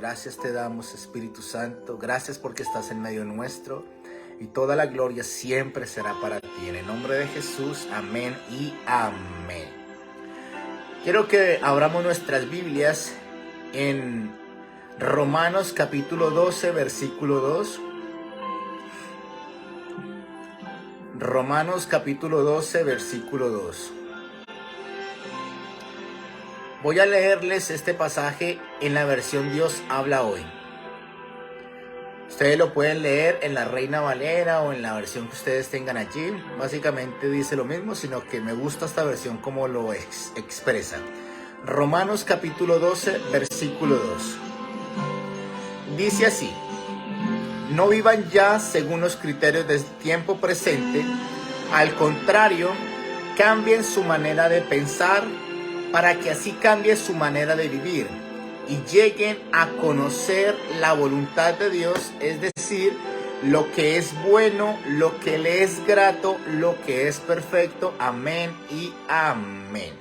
Gracias te damos, Espíritu Santo. Gracias porque estás en medio nuestro. Y toda la gloria siempre será para ti. En el nombre de Jesús, amén y amén. Quiero que abramos nuestras Biblias en Romanos capítulo 12, versículo 2. Romanos capítulo 12, versículo 2. Voy a leerles este pasaje en la versión Dios habla hoy. Ustedes lo pueden leer en la Reina Valera o en la versión que ustedes tengan allí. Básicamente dice lo mismo, sino que me gusta esta versión como lo expresa. Romanos capítulo 12, versículo 2. Dice así: no vivan ya según los criterios del tiempo presente, al contrario, cambien su manera de pensar para que así cambie su manera de vivir y lleguen a conocer la voluntad de Dios, es decir, lo que es bueno, lo que le es grato, lo que es perfecto. Amén y amén.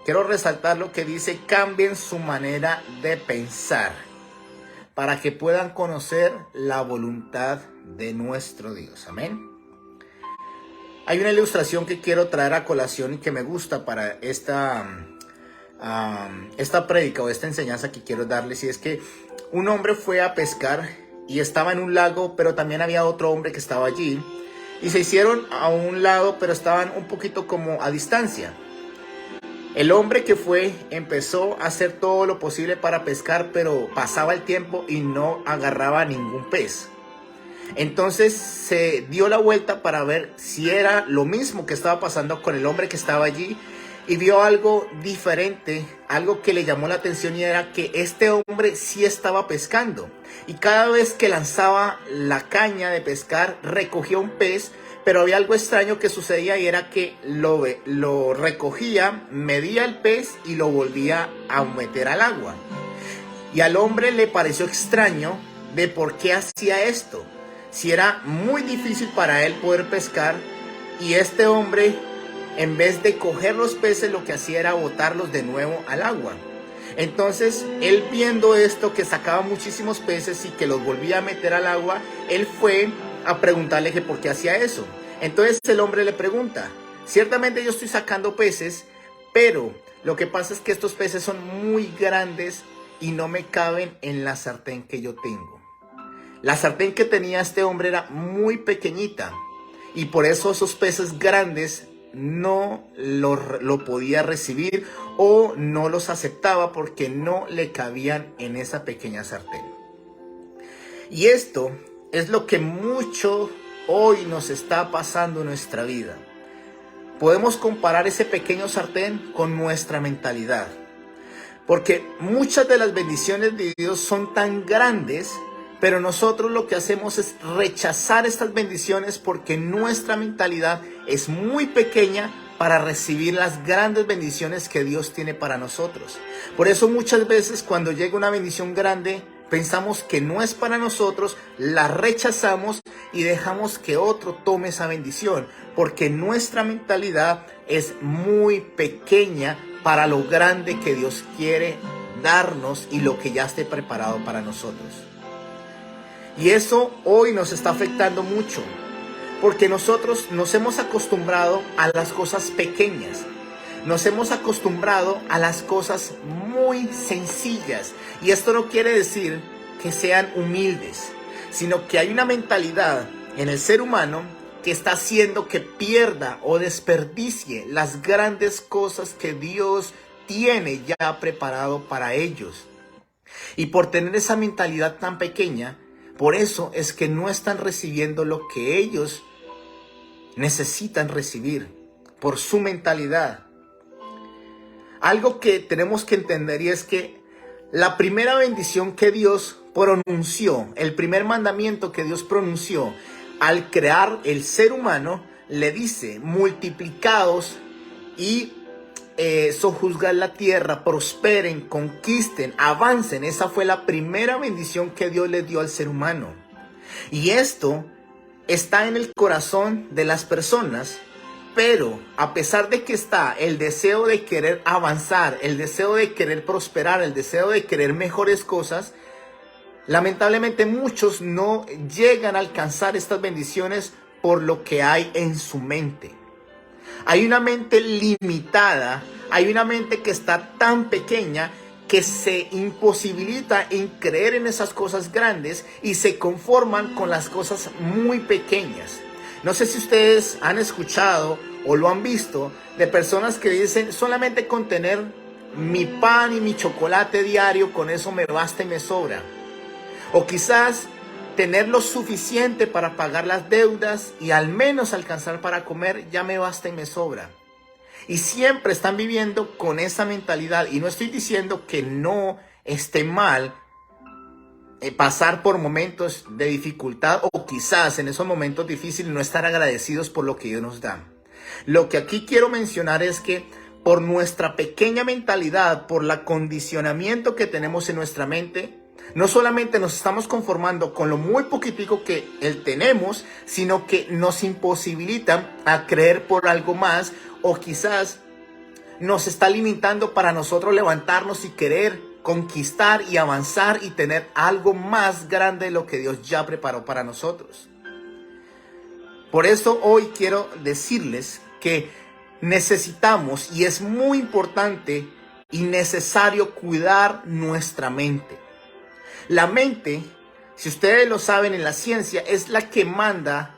Quiero resaltar lo que dice: cambien su manera de pensar para que puedan conocer la voluntad de nuestro Dios. Amén. Hay una ilustración que quiero traer a colación y que me gusta para esta prédica o esta enseñanza que quiero darles, y es que un hombre fue a pescar y estaba en un lago, pero también había otro hombre que estaba allí, y se hicieron a un lado, pero estaban un poquito como a distancia. El hombre que fue empezó a hacer todo lo posible para pescar, pero pasaba el tiempo y no agarraba ningún pez. Entonces se dio la vuelta para ver si era lo mismo que estaba pasando con el hombre que estaba allí, y vio algo diferente, algo que le llamó la atención, y era que este hombre sí estaba pescando, y cada vez que lanzaba la caña de pescar recogía un pez. Pero había algo extraño que sucedía, y era que lo recogía, medía el pez y lo volvía a meter al agua. Y al hombre le pareció extraño de por qué hacía esto, si era muy difícil para él poder pescar, y este hombre, en vez de coger los peces, lo que hacía era botarlos de nuevo al agua. Entonces él, viendo esto, que sacaba muchísimos peces y que los volvía a meter al agua, él fue a preguntarle que por qué hacía eso. Entonces el hombre le pregunta: ciertamente yo estoy sacando peces, pero lo que pasa es que estos peces son muy grandes y no me caben en la sartén que yo tengo. La sartén que tenía este hombre era muy pequeñita, y por eso esos peces grandes no lo podía recibir o no los aceptaba, porque no le cabían en esa pequeña sartén. Y esto es lo que mucho hoy nos está pasando en nuestra vida. Podemos comparar ese pequeño sartén con nuestra mentalidad, porque muchas de las bendiciones de Dios son tan grandes, pero nosotros lo que hacemos es rechazar estas bendiciones porque nuestra mentalidad es muy pequeña para recibir las grandes bendiciones que Dios tiene para nosotros. Por eso muchas veces cuando llega una bendición grande, pensamos que no es para nosotros, la rechazamos y dejamos que otro tome esa bendición, porque nuestra mentalidad es muy pequeña para lo grande que Dios quiere darnos y lo que ya esté preparado para nosotros. Y eso hoy nos está afectando mucho, porque nosotros nos hemos acostumbrado a las cosas pequeñas. Nos hemos acostumbrado a las cosas muy sencillas. Y esto no quiere decir que sean humildes, sino que hay una mentalidad en el ser humano que está haciendo que pierda o desperdicie las grandes cosas que Dios tiene ya preparado para ellos. Y por tener esa mentalidad tan pequeña, por eso es que no están recibiendo lo que ellos necesitan recibir, por su mentalidad. Algo que tenemos que entender, y es que la primera bendición que Dios pronunció, el primer mandamiento que Dios pronunció al crear el ser humano, le dice: multiplicaos y sojuzgad la tierra, prosperen, conquisten, avancen. Esa fue la primera bendición que Dios le dio al ser humano. Y esto está en el corazón de las personas, Pero a pesar de que está el deseo de querer avanzar, el deseo de querer prosperar, el deseo de querer mejores cosas, lamentablemente muchos no llegan a alcanzar estas bendiciones por lo que hay en su mente. Hay una mente limitada, hay una mente que está tan pequeña que se imposibilita en creer en esas cosas grandes y se conforman con las cosas muy pequeñas. No sé si ustedes han escuchado o lo han visto de personas que dicen: solamente con tener mi pan y mi chocolate diario, con eso me basta y me sobra. O quizás tener lo suficiente para pagar las deudas y al menos alcanzar para comer, ya me basta y me sobra. Y siempre están viviendo con esa mentalidad. Y no estoy diciendo que no esté mal pasar por momentos de dificultad o quizás en esos momentos difíciles no estar agradecidos por lo que Dios nos da. Lo que aquí quiero mencionar es que por nuestra pequeña mentalidad, por el acondicionamiento que tenemos en nuestra mente, no solamente nos estamos conformando con lo muy poquitico que tenemos, sino que nos imposibilita a creer por algo más, o quizás nos está limitando para nosotros levantarnos y querer conquistar y avanzar y tener algo más grande de lo que Dios ya preparó para nosotros. Por eso hoy quiero decirles que necesitamos, y es muy importante y necesario, cuidar nuestra mente. La mente, si ustedes lo saben en la ciencia, es la que manda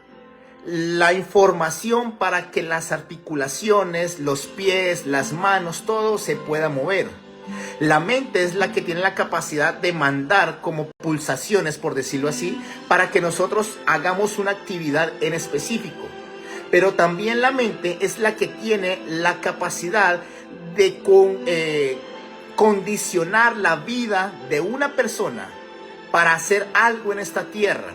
la información para que las articulaciones, los pies, las manos, todo se pueda mover. La mente es la que tiene la capacidad de mandar como pulsaciones, por decirlo así, para que nosotros hagamos una actividad en específico. Pero también la mente es la que tiene la capacidad de condicionar la vida de una persona para hacer algo en esta tierra.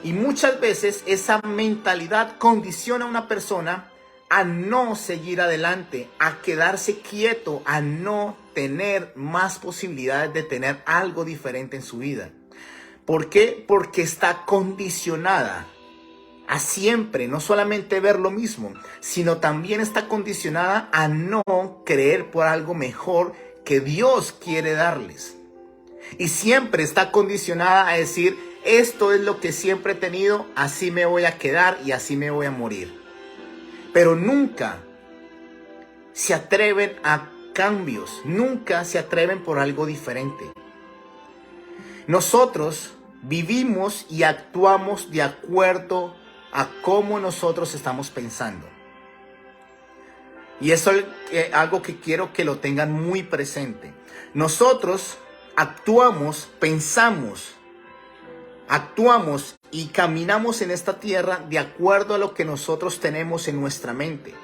Y muchas veces esa mentalidad condiciona a una persona a no seguir adelante, a quedarse quieto, a no tener más posibilidades de tener algo diferente en su vida. ¿Por qué? Porque está condicionada a siempre, no solamente ver lo mismo, sino también está condicionada a no creer por algo mejor que Dios quiere darles. Y siempre está condicionada a decir: esto es lo que siempre he tenido, así me voy a quedar y así me voy a morir. Pero nunca se atreven a cambios, nunca se atreven por algo diferente. Nosotros vivimos y actuamos de acuerdo a cómo nosotros estamos pensando. Y eso es algo que quiero que lo tengan muy presente. Nosotros actuamos, pensamos, y caminamos en esta tierra de acuerdo a lo que nosotros tenemos en nuestra mente.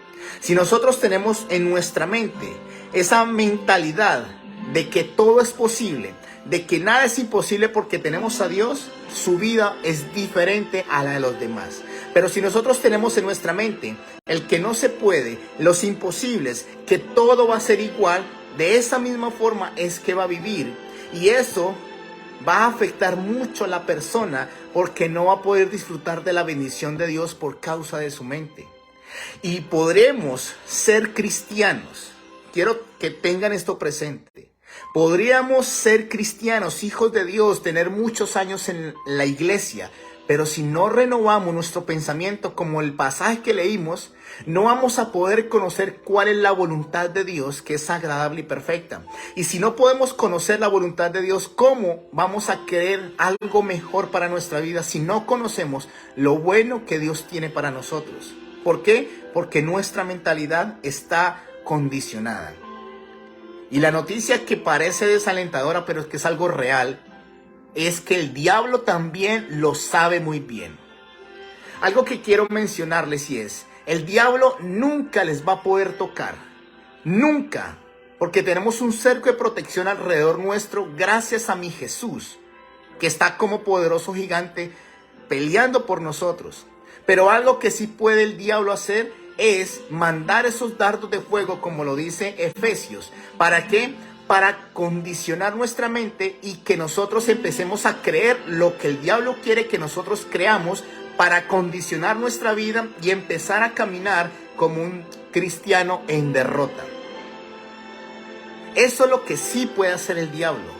Si nosotros tenemos en nuestra mente esa mentalidad de que todo es posible, de que nada es imposible porque tenemos a Dios, su vida es diferente a la de los demás. Pero si nosotros tenemos en nuestra mente el que no se puede, los imposibles, que todo va a ser igual, de esa misma forma es que va a vivir. Y eso va a afectar mucho a la persona porque no va a poder disfrutar de la bendición de Dios por causa de su mente. Y podremos ser cristianos. Quiero que tengan esto presente. Podríamos ser cristianos, hijos de Dios, tener muchos años en la iglesia, pero si no renovamos nuestro pensamiento, como el pasaje que leímos, no vamos a poder conocer cuál es la voluntad de Dios, que es agradable y perfecta. Y si no podemos conocer la voluntad de Dios, ¿cómo vamos a querer algo mejor para nuestra vida si no conocemos lo bueno que Dios tiene para nosotros? ¿Por qué? Porque nuestra mentalidad está condicionada. Y la noticia que parece desalentadora, pero es que es algo real, es que el diablo también lo sabe muy bien. Algo que quiero mencionarles y es: el diablo nunca les va a poder tocar. Nunca. Porque tenemos un cerco de protección alrededor nuestro gracias a mi Jesús, que está como poderoso gigante peleando por nosotros. Pero algo que sí puede el diablo hacer es mandar esos dardos de fuego, como lo dice Efesios. ¿Para qué? Para condicionar nuestra mente y que nosotros empecemos a creer lo que el diablo quiere que nosotros creamos, para condicionar nuestra vida y empezar a caminar como un cristiano en derrota. Eso es lo que sí puede hacer el diablo.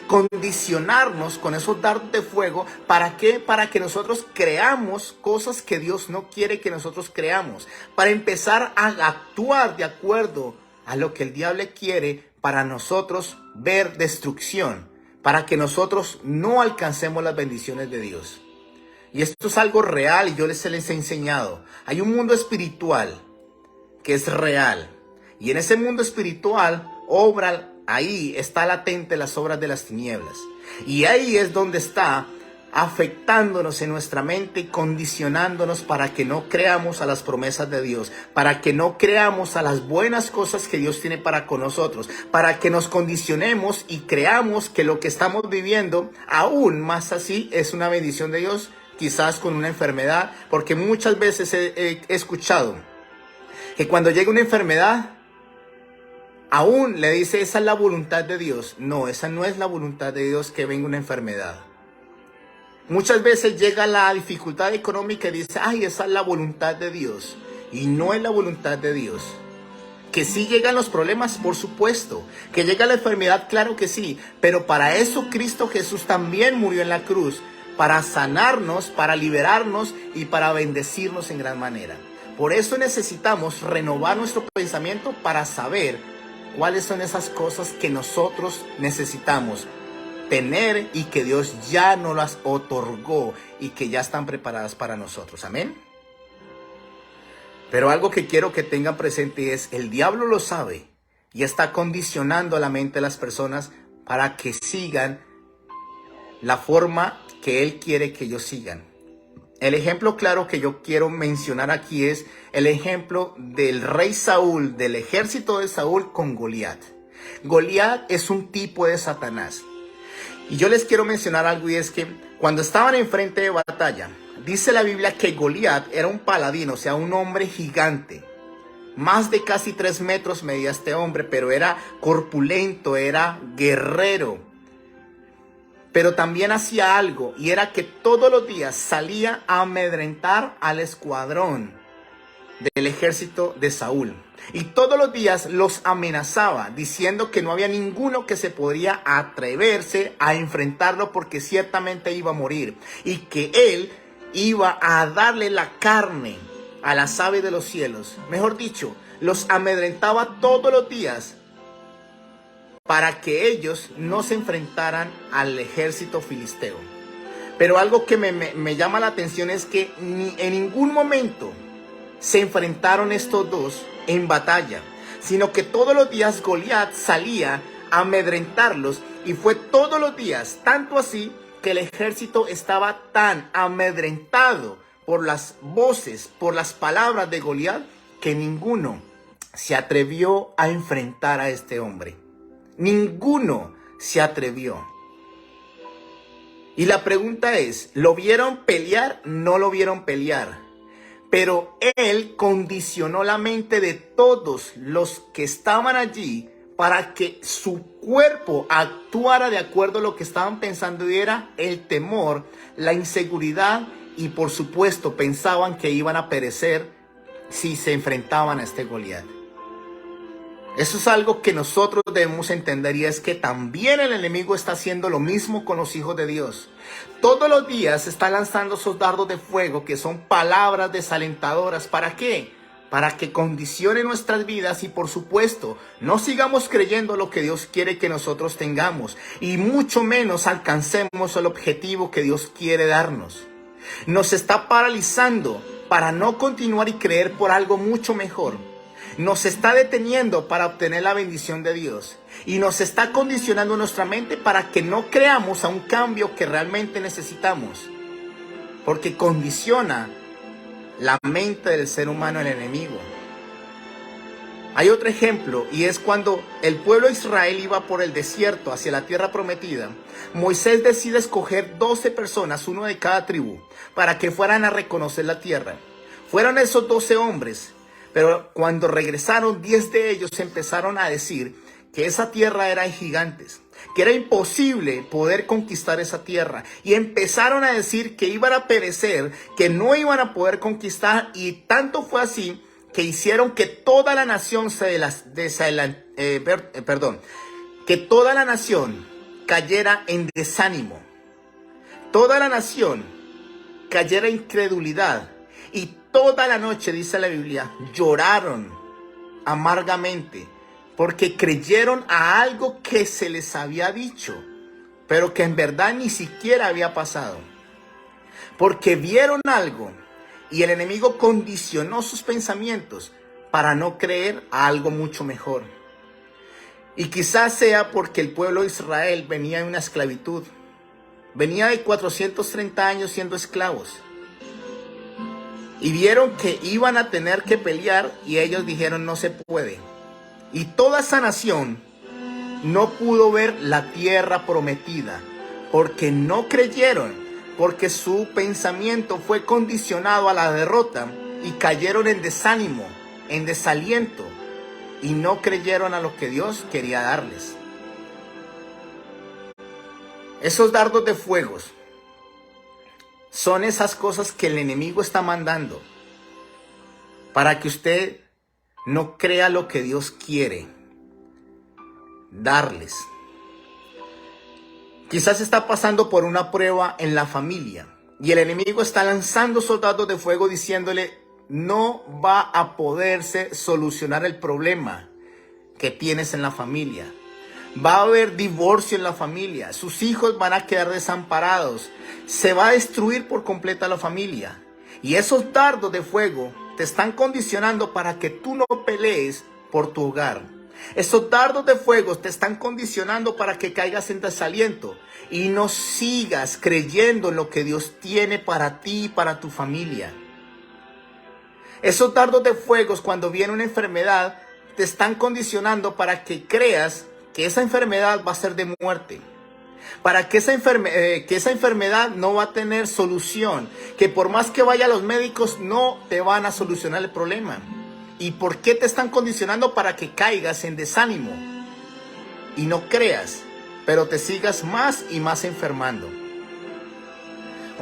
Condicionarnos con esos dardos de fuego. ¿Para qué? Para que nosotros creamos cosas que Dios no quiere que nosotros creamos. Para empezar a actuar de acuerdo a lo que el diablo quiere para nosotros ver destrucción. Para que nosotros no alcancemos las bendiciones de Dios. Y esto es algo real y yo les he enseñado. Hay un mundo espiritual que es real. Y en ese mundo espiritual ahí está latente las obras de las tinieblas. Y ahí es donde está afectándonos en nuestra mente y condicionándonos para que no creamos a las promesas de Dios, para que no creamos a las buenas cosas que Dios tiene para con nosotros, para que nos condicionemos y creamos que lo que estamos viviendo, aún más así, es una bendición de Dios, quizás con una enfermedad, porque muchas veces he escuchado que cuando llega una enfermedad, aún le dice, esa es la voluntad de Dios. No, esa no es la voluntad de Dios que venga una enfermedad. Muchas veces llega la dificultad económica y dice, ay, esa es la voluntad de Dios. Y no es la voluntad de Dios. Que sí llegan los problemas, por supuesto. Que llega la enfermedad, claro que sí. Pero para eso Cristo Jesús también murió en la cruz. Para sanarnos, para liberarnos y para bendecirnos en gran manera. Por eso necesitamos renovar nuestro pensamiento para saber cuáles son esas cosas que nosotros necesitamos tener y que Dios ya nos las otorgó y que ya están preparadas para nosotros. Amén. Pero algo que quiero que tengan presente es, el diablo lo sabe y está condicionando la mente de las personas para que sigan la forma que él quiere que ellos sigan. El ejemplo claro que yo quiero mencionar aquí es el ejemplo del rey Saúl, del ejército de Saúl con Goliat. Goliat es un tipo de Satanás. Y yo les quiero mencionar algo, y es que cuando estaban en frente de batalla, dice la Biblia que Goliat era un paladín, o sea, un hombre gigante. Más de casi 3 metros medía este hombre, pero era corpulento, era guerrero. Pero también hacía algo, y era que todos los días salía a amedrentar al escuadrón del ejército de Saúl. Y todos los días los amenazaba, diciendo que no había ninguno que se podría atreverse a enfrentarlo porque ciertamente iba a morir. Y que él iba a darle la carne a las aves de los cielos. Mejor dicho, los amedrentaba todos los días para que ellos no se enfrentaran al ejército filisteo. Pero algo que me llama la atención es que en ningún momento se enfrentaron estos dos en batalla, sino que todos los días Goliat salía a amedrentarlos, y fue todos los días, tanto así que el ejército estaba tan amedrentado por las voces, por las palabras de Goliat, que ninguno se atrevió a enfrentar a este hombre. Ninguno se atrevió. Y la pregunta es, ¿lo vieron pelear? No lo vieron pelear. Pero él condicionó la mente de todos los que estaban allí para que su cuerpo actuara de acuerdo a lo que estaban pensando, y era el temor, la inseguridad, y por supuesto pensaban que iban a perecer si se enfrentaban a este Goliat. Eso es algo que nosotros debemos entender, y es que también el enemigo está haciendo lo mismo con los hijos de Dios. Todos los días está lanzando esos dardos de fuego que son palabras desalentadoras. ¿Para qué? Para que condicione nuestras vidas y, por supuesto, no sigamos creyendo lo que Dios quiere que nosotros tengamos, y mucho menos alcancemos el objetivo que Dios quiere darnos. Nos está paralizando para no continuar y creer por algo mucho mejor. Nos está deteniendo para obtener la bendición de Dios, y nos está condicionando nuestra mente para que no creamos a un cambio que realmente necesitamos, porque condiciona la mente del ser humano el enemigo. Hay otro ejemplo, y es cuando el pueblo de Israel iba por el desierto hacia la tierra prometida. Moisés decide escoger 12 personas, uno de cada tribu, para que fueran a reconocer la tierra. Fueron esos 12 hombres. Pero cuando regresaron, 10 de ellos empezaron a decir que esa tierra era de gigantes, que era imposible poder conquistar esa tierra. Y empezaron a decir que iban a perecer, que no iban a poder conquistar. Y tanto fue así que hicieron que toda la nación que toda la nación cayera en desánimo, toda la nación cayera en incredulidad, y toda la noche, dice la Biblia, lloraron amargamente porque creyeron a algo que se les había dicho, pero que en verdad ni siquiera había pasado. Porque vieron algo y el enemigo condicionó sus pensamientos para no creer a algo mucho mejor. Y quizás sea porque el pueblo de Israel venía en una esclavitud. Venía de 430 años siendo esclavos. Y vieron que iban a tener que pelear y ellos dijeron no se puede. Y toda esa nación no pudo ver la tierra prometida porque no creyeron, porque su pensamiento fue condicionado a la derrota y cayeron en desánimo, en desaliento, y no creyeron a lo que Dios quería darles. Esos dardos de fuego son esas cosas que el enemigo está mandando para que usted no crea lo que Dios quiere darles. Quizás está pasando por una prueba en la familia y el enemigo está lanzando soldados de fuego diciéndole no va a poderse solucionar el problema que tienes en la familia. Va a haber divorcio en la familia, sus hijos van a quedar desamparados, se va a destruir por completa la familia. Y esos dardos de fuego te están condicionando para que tú no pelees por tu hogar. Esos dardos de fuego te están condicionando para que caigas en desaliento y no sigas creyendo en lo que Dios tiene para ti y para tu familia. Esos dardos de fuego, cuando viene una enfermedad, te están condicionando para que creas que esa enfermedad va a ser de muerte. Para que esa enfermedad no va a tener solución. Que por más que vaya a los médicos no te van a solucionar el problema. ¿Y por qué te están condicionando? Para que caigas en desánimo y no creas, pero te sigas más y más enfermando.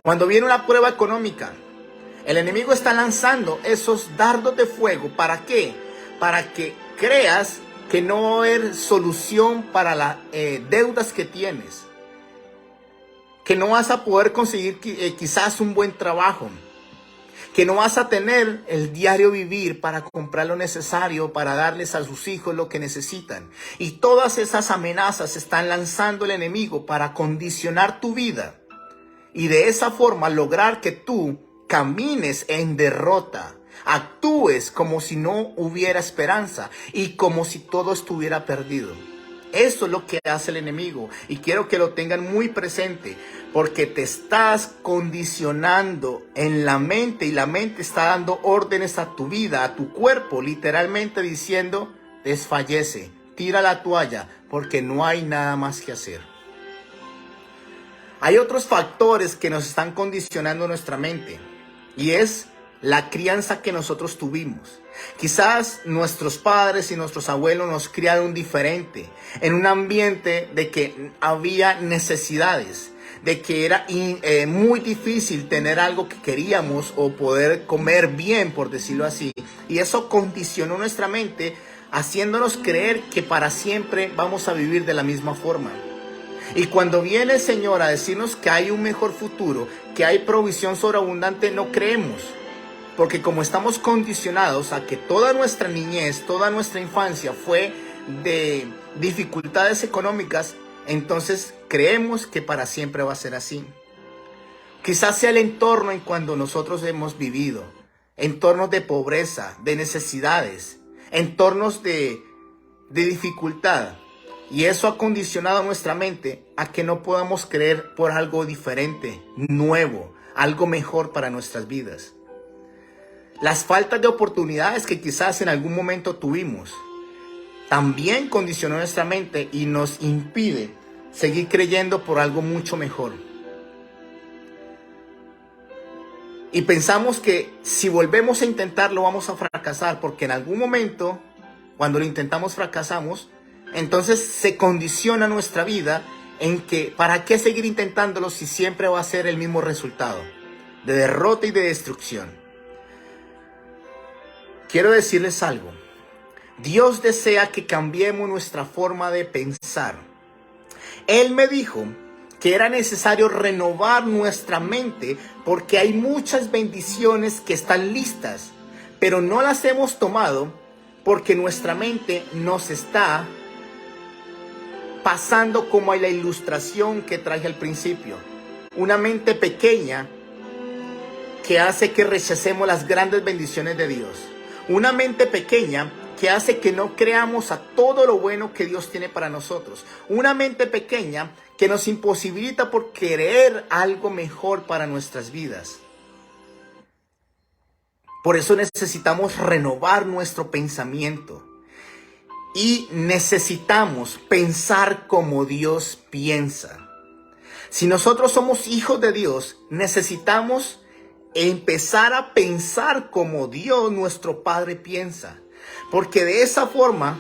Cuando viene una prueba económica, el enemigo está lanzando esos dardos de fuego. ¿Para qué? Para que creas que no va a haber solución para las deudas que tienes. Que no vas a poder conseguir quizás un buen trabajo. Que no vas a tener el diario vivir para comprar lo necesario, para darles a sus hijos lo que necesitan. Y todas esas amenazas están lanzando el enemigo para condicionar tu vida. Y de esa forma lograr que tú camines en derrota. Actúes como si no hubiera esperanza y como si todo estuviera perdido. Eso es lo que hace el enemigo y quiero que lo tengan muy presente porque te estás condicionando en la mente y la mente está dando órdenes a tu vida, a tu cuerpo, literalmente diciendo desfallece, tira la toalla porque no hay nada más que hacer. Hay otros factores que nos están condicionando nuestra mente y es la crianza que nosotros tuvimos. Quizás nuestros padres y nuestros abuelos nos criaron diferente, en un ambiente de que había necesidades, de que era muy difícil tener algo que queríamos o poder comer bien, por decirlo así. Y eso condicionó nuestra mente, haciéndonos creer que para siempre vamos a vivir de la misma forma. Y cuando viene el Señor a decirnos que hay un mejor futuro, que hay provisión sobreabundante, no creemos. Porque como estamos condicionados a que toda nuestra niñez, toda nuestra infancia fue de dificultades económicas, entonces creemos que para siempre va a ser así. Quizás sea el entorno en cuando nosotros hemos vivido, entornos de pobreza, de necesidades, entornos de dificultad. Y eso ha condicionado nuestra mente a que no podamos creer por algo diferente, nuevo, algo mejor para nuestras vidas. Las faltas de oportunidades que quizás en algún momento tuvimos también condicionó nuestra mente y nos impide seguir creyendo por algo mucho mejor. Y pensamos que si volvemos a intentarlo vamos a fracasar porque en algún momento, cuando lo intentamos, fracasamos. Entonces se condiciona nuestra vida en que ¿para qué seguir intentándolo si siempre va a ser el mismo resultado? De derrota y de destrucción. quiero decirles algo. Dios desea que cambiemos nuestra forma de pensar. Él me dijo que era necesario renovar nuestra mente porque hay muchas bendiciones que están listas, pero no las hemos tomado porque nuestra mente nos está pasando como en la ilustración que traje al principio. Una mente pequeña que hace que rechacemos las grandes bendiciones de Dios. Una mente pequeña que hace que no creamos a todo lo bueno que Dios tiene para nosotros. Una mente pequeña que nos imposibilita por querer algo mejor para nuestras vidas. Por eso necesitamos renovar nuestro pensamiento. Y necesitamos pensar como Dios piensa. Si nosotros somos hijos de Dios, necesitamos empezar a pensar como Dios, nuestro Padre, piensa. Porque de esa forma,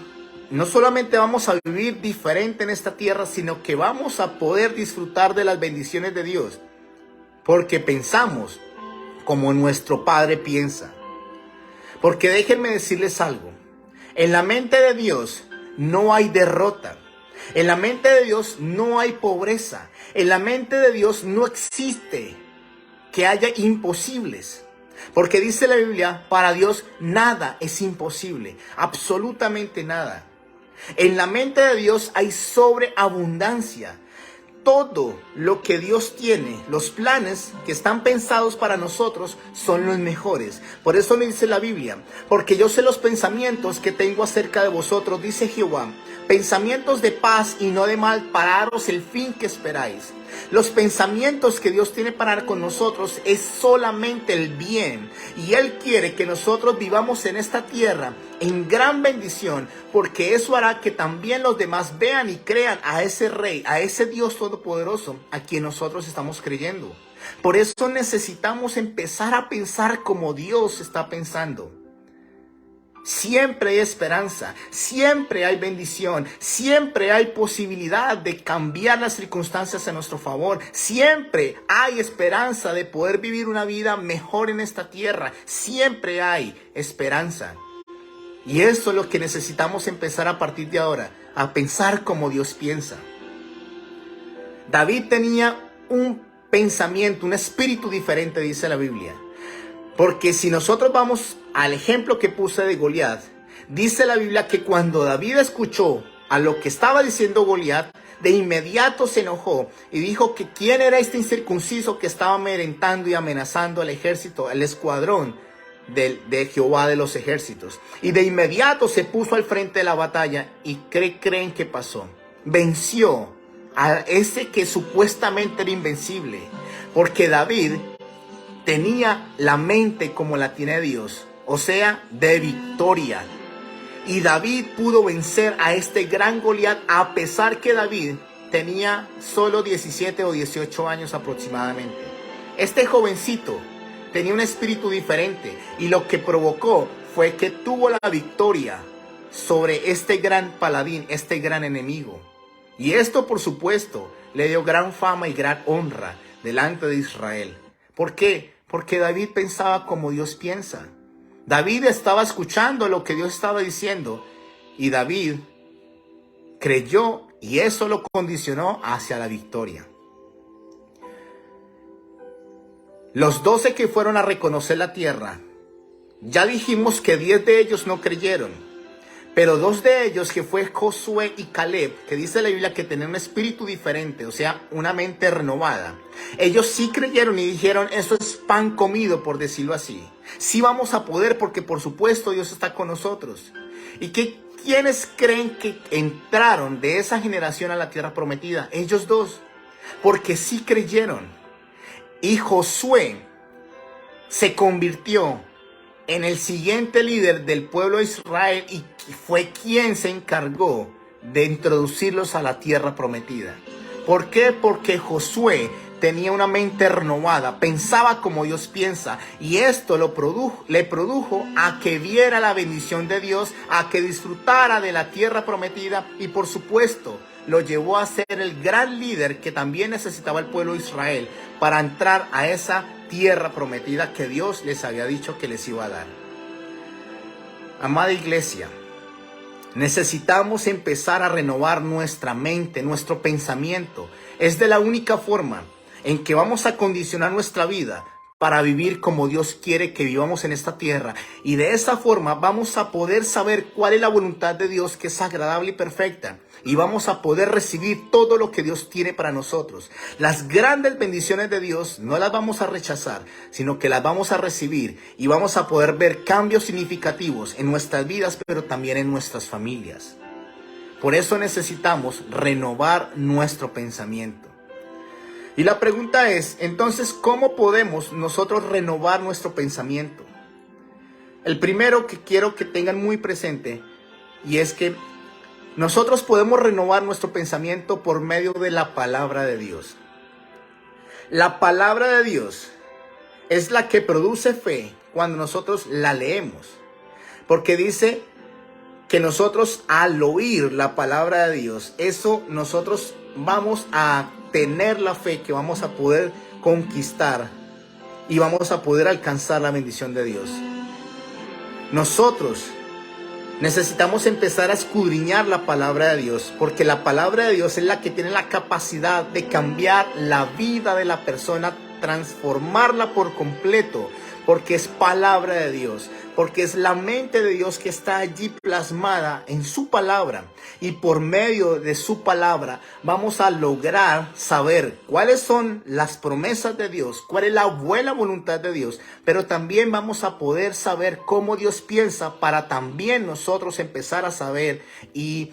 no solamente vamos a vivir diferente en esta tierra, sino que vamos a poder disfrutar de las bendiciones de Dios. Porque pensamos como nuestro Padre piensa. Porque déjenme decirles algo. En la mente de Dios no hay derrota. En la mente de Dios no hay pobreza. En la mente de Dios no existe que haya imposibles. Porque dice la Biblia, para Dios nada es imposible. Absolutamente nada. En la mente de Dios hay sobreabundancia. Todo lo que Dios tiene, los planes que están pensados para nosotros son los mejores. Por eso me dice la Biblia, porque yo sé los pensamientos que tengo acerca de vosotros, dice Jehová, pensamientos de paz y no de mal, para daros el fin que esperáis. Los pensamientos que Dios tiene para con nosotros es solamente el bien. Y Él quiere que nosotros vivamos en esta tierra en gran bendición, porque eso hará que también los demás vean y crean a ese Rey, a ese Dios todopoderoso, a quien nosotros estamos creyendo. Por eso necesitamos empezar a pensar como Dios está pensando. Siempre hay esperanza, siempre hay bendición, siempre hay posibilidad de cambiar las circunstancias a nuestro favor. Siempre hay esperanza de poder vivir una vida mejor en esta tierra. Siempre hay esperanza. Y eso es lo que necesitamos empezar a partir de ahora, a pensar como Dios piensa. David tenía un pensamiento, un espíritu diferente, dice la Biblia. Porque si nosotros vamos al ejemplo que puse de Goliat, dice la Biblia que cuando David escuchó a lo que estaba diciendo Goliat, de inmediato se enojó y dijo que quién era este incircunciso que estaba amedrentando y amenazando al ejército, al escuadrón de Jehová de los ejércitos. Y de inmediato se puso al frente de la batalla. ¿Y qué creen que pasó? Venció a ese que supuestamente era invencible, porque David tenía la mente como la tiene Dios, o sea, de victoria. Y David pudo vencer a este gran Goliat, a pesar que David tenía solo 17 o 18 años aproximadamente. Este jovencito tenía un espíritu diferente, y lo que provocó fue que tuvo la victoria sobre este gran paladín, este gran enemigo. Y esto, por supuesto, le dio gran fama y gran honra delante de Israel. ¿Por qué? Porque David pensaba como Dios piensa. David estaba escuchando lo que Dios estaba diciendo, y David creyó, y eso lo condicionó hacia la victoria. Los 12 que fueron a reconocer la tierra, ya dijimos que 10 de ellos no creyeron, pero 2 de ellos, que fue Josué y Caleb, que dice la Biblia que tenían un espíritu diferente, o sea, una mente renovada, ellos sí creyeron y dijeron, eso es pan comido, por decirlo así. Sí vamos a poder, porque por supuesto Dios está con nosotros. ¿Y quiénes creen que entraron de esa generación a la tierra prometida? Ellos 2, porque sí creyeron. Y Josué se convirtió en el siguiente líder del pueblo de Israel, y fue quien se encargó de introducirlos a la tierra prometida. ¿Por qué? Porque Josué tenía una mente renovada, pensaba como Dios piensa, y esto le produjo a que viera la bendición de Dios, a que disfrutara de la tierra prometida, y por supuesto lo llevó a ser el gran líder que también necesitaba el pueblo de Israel para entrar a esa tierra prometida que Dios les había dicho que les iba a dar. Amada iglesia, necesitamos empezar a renovar nuestra mente, nuestro pensamiento. Es de la única forma en que vamos a condicionar nuestra vida para vivir como Dios quiere que vivamos en esta tierra. Y de esa forma vamos a poder saber cuál es la voluntad de Dios, que es agradable y perfecta. Y vamos a poder recibir todo lo que Dios tiene para nosotros. Las grandes bendiciones de Dios no las vamos a rechazar, sino que las vamos a recibir. Y vamos a poder ver cambios significativos en nuestras vidas, pero también en nuestras familias. Por eso necesitamos renovar nuestro pensamiento. Y la pregunta es, entonces, ¿cómo podemos nosotros renovar nuestro pensamiento? El primero que quiero que tengan muy presente, y es que nosotros podemos renovar nuestro pensamiento por medio de la palabra de Dios. La palabra de Dios es la que produce fe cuando nosotros la leemos. Porque dice que nosotros al oír la palabra de Dios, eso nosotros vamos a tener la fe que vamos a poder conquistar y vamos a poder alcanzar la bendición de Dios. Nosotros necesitamos empezar a escudriñar la palabra de Dios, porque la palabra de Dios es la que tiene la capacidad de cambiar la vida de la persona, transformarla por completo, porque es palabra de Dios, porque es la mente de Dios que está allí plasmada en su palabra. Y por medio de su palabra vamos a lograr saber cuáles son las promesas de Dios, cuál es la buena voluntad de Dios, pero también vamos a poder saber cómo Dios piensa para también nosotros empezar a saber y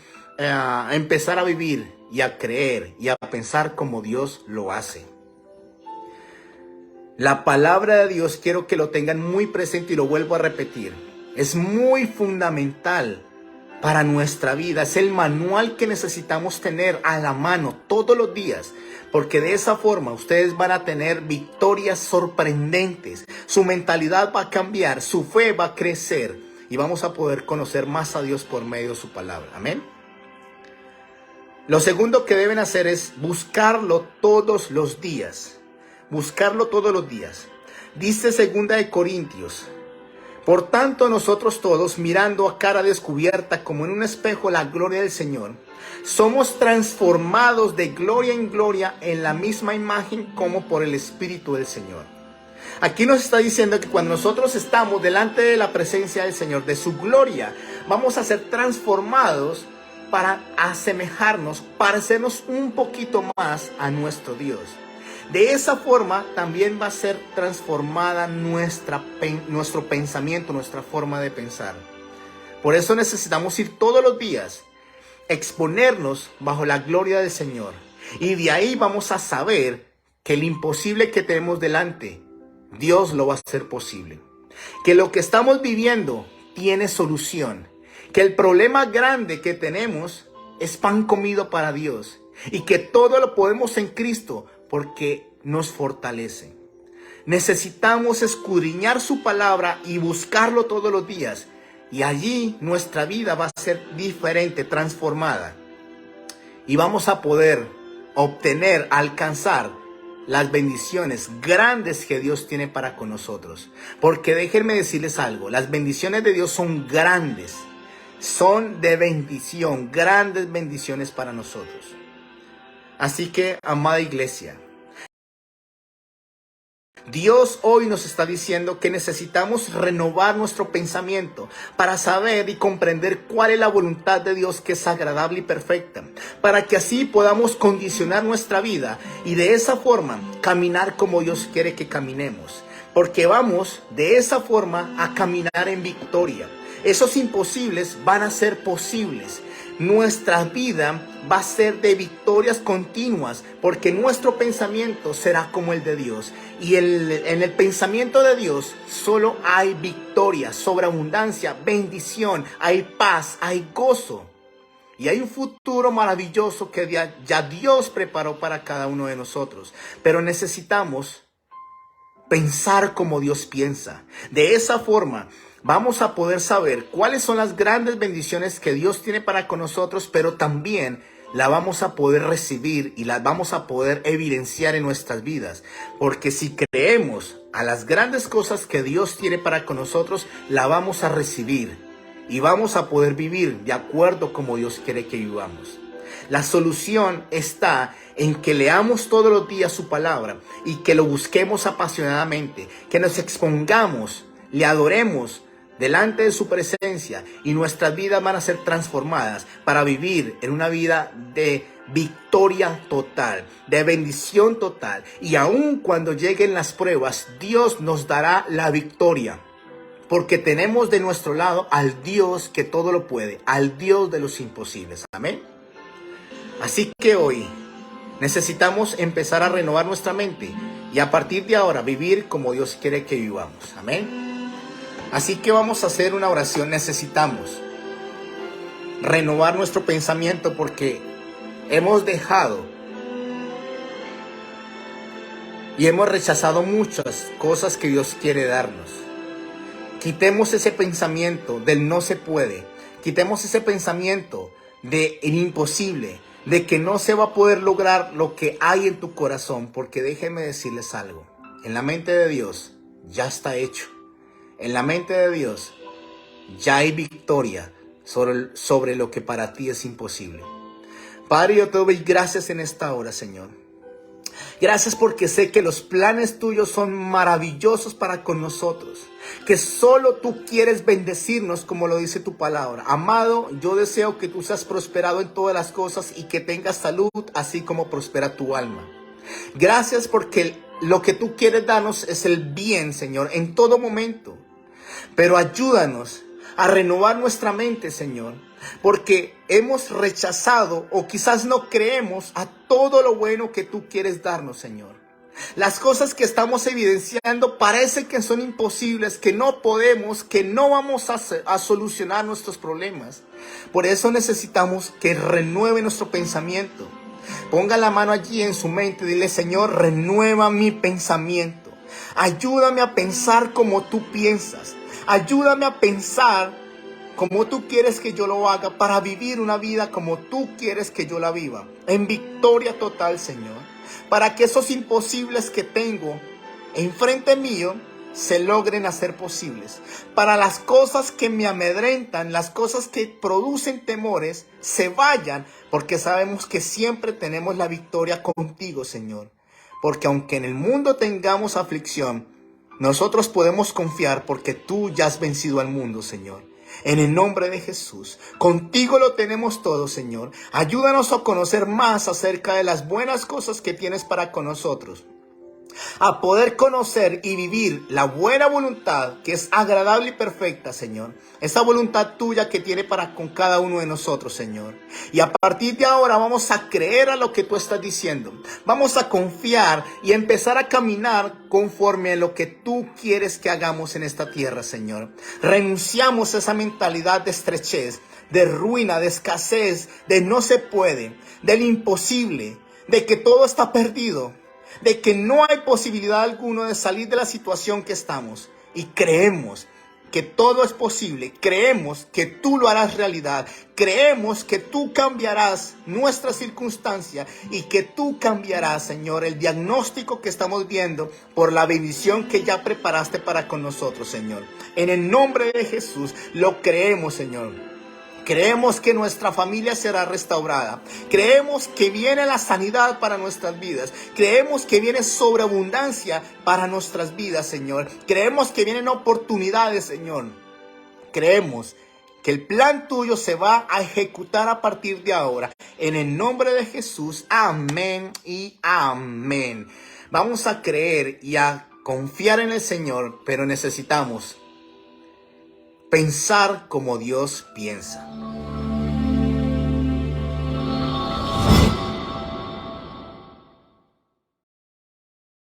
empezar a vivir y a creer y a pensar como Dios lo hace. La palabra de Dios quiero que lo tengan muy presente y lo vuelvo a repetir. Es muy fundamental para nuestra vida. Es el manual que necesitamos tener a la mano todos los días. Porque de esa forma ustedes van a tener victorias sorprendentes. Su mentalidad va a cambiar, su fe va a crecer. Y vamos a poder conocer más a Dios por medio de su palabra. Amén. Lo segundo que deben hacer es buscarlo todos los días. Buscarlo todos los días. Dice 2 de Corintios: por tanto nosotros todos, mirando a cara descubierta como en un espejo la gloria del Señor, somos transformados de gloria en gloria en la misma imagen como por el Espíritu del Señor. Aquí nos está diciendo que cuando nosotros estamos delante de la presencia del Señor, de su gloria, vamos a ser transformados para asemejarnos, parecernos un poquito más a nuestro Dios. De esa forma también va a ser transformada nuestro pensamiento, nuestra forma de pensar. Por eso necesitamos ir todos los días, exponernos bajo la gloria del Señor. Y de ahí vamos a saber que el imposible que tenemos delante, Dios lo va a hacer posible. Que lo que estamos viviendo tiene solución. Que el problema grande que tenemos es pan comido para Dios. Y que todo lo podemos en Cristo, porque nos fortalece. Necesitamos escudriñar su palabra y buscarlo todos los días. Y allí nuestra vida va a ser diferente, transformada. Y vamos a poder obtener, alcanzar las bendiciones grandes que Dios tiene para con nosotros. Porque déjenme decirles algo, las bendiciones de Dios son grandes. Son de bendición, grandes bendiciones para nosotros. Así que, amada iglesia, Dios hoy nos está diciendo que necesitamos renovar nuestro pensamiento para saber y comprender cuál es la voluntad de Dios, que es agradable y perfecta, para que así podamos condicionar nuestra vida y de esa forma caminar como Dios quiere que caminemos, porque vamos de esa forma a caminar en victoria. Esos imposibles van a ser posibles. Nuestra vida va a ser de victorias continuas, porque nuestro pensamiento será como el de Dios. Y en el pensamiento de Dios solo hay victoria, sobreabundancia, bendición, hay paz, hay gozo. Y hay un futuro maravilloso que ya Dios preparó para cada uno de nosotros. Pero necesitamos pensar como Dios piensa. De esa forma vamos a poder saber cuáles son las grandes bendiciones que Dios tiene para con nosotros, pero también la vamos a poder recibir y las vamos a poder evidenciar en nuestras vidas. Porque si creemos a las grandes cosas que Dios tiene para con nosotros, la vamos a recibir. y vamos a poder vivir de acuerdo como Dios quiere que vivamos. La solución está en que leamos todos los días su palabra y que lo busquemos apasionadamente, que nos expongamos, le adoremos delante de su presencia y nuestras vidas van a ser transformadas para vivir en una vida de victoria total, de bendición total. Y aun cuando lleguen las pruebas, Dios nos dará la victoria. Porque tenemos de nuestro lado al Dios que todo lo puede, al Dios de los imposibles. Amén. Así que hoy necesitamos empezar a renovar nuestra mente y a partir de ahora vivir como Dios quiere que vivamos. Amén. Así que vamos a hacer una oración. Necesitamos renovar nuestro pensamiento porque hemos dejado y hemos rechazado muchas cosas que Dios quiere darnos. Quitemos ese pensamiento del no se puede. Quitemos ese pensamiento de imposible, de que no se va a poder lograr lo que hay en tu corazón. Porque déjenme decirles algo. En la mente de Dios ya está hecho. En la mente de Dios ya hay victoria sobre lo que para ti es imposible. Padre, yo te doy gracias en esta hora, Señor. Gracias porque sé que los planes tuyos son maravillosos para con nosotros. Que solo tú quieres bendecirnos como lo dice tu palabra. Amado, yo deseo que tú seas prosperado en todas las cosas y que tengas salud así como prospera tu alma. Gracias porque lo que tú quieres darnos es el bien, Señor, en todo momento. Pero ayúdanos a renovar nuestra mente, Señor, porque hemos rechazado o quizás no creemos a todo lo bueno que tú quieres darnos, Señor. Las cosas que estamos evidenciando parece que son imposibles, que no podemos, que no vamos a solucionar nuestros problemas. Por eso necesitamos que renueve nuestro pensamiento. Ponga la mano allí en su mente y dile: Señor, renueva mi pensamiento. Ayúdame a pensar como tú piensas. Ayúdame a pensar como tú quieres que yo lo haga para vivir una vida como tú quieres que yo la viva. En victoria total, Señor. Para que esos imposibles que tengo enfrente mío se logren hacer posibles. Para las cosas que me amedrentan, las cosas que producen temores, se vayan. Porque sabemos que siempre tenemos la victoria contigo, Señor. Porque aunque en el mundo tengamos aflicción, nosotros podemos confiar porque tú ya has vencido al mundo, Señor. En el nombre de Jesús, contigo lo tenemos todo, Señor. Ayúdanos a conocer más acerca de las buenas cosas que tienes para con nosotros. A poder conocer y vivir la buena voluntad que es agradable y perfecta, Señor. Esa voluntad tuya que tiene para con cada uno de nosotros, Señor. Y a partir de ahora vamos a creer a lo que tú estás diciendo. Vamos a confiar y empezar a caminar conforme a lo que tú quieres que hagamos en esta tierra, Señor. Renunciamos a esa mentalidad de estrechez, de ruina, de escasez, de no se puede, del imposible, de que todo está perdido, de que no hay posibilidad alguna de salir de la situación que estamos. Y creemos que todo es posible. Creemos que tú lo harás realidad. Creemos que tú cambiarás nuestra circunstancia y que tú cambiarás, Señor, el diagnóstico que estamos viendo por la bendición que ya preparaste para con nosotros, Señor. En el nombre de Jesús lo creemos, Señor. Creemos que nuestra familia será restaurada. Creemos que viene la sanidad para nuestras vidas. Creemos que viene sobreabundancia para nuestras vidas, Señor. Creemos que vienen oportunidades, Señor. Creemos que el plan tuyo se va a ejecutar a partir de ahora. En el nombre de Jesús, amén y amén. Vamos a creer y a confiar en el Señor, pero necesitamos pensar como Dios piensa.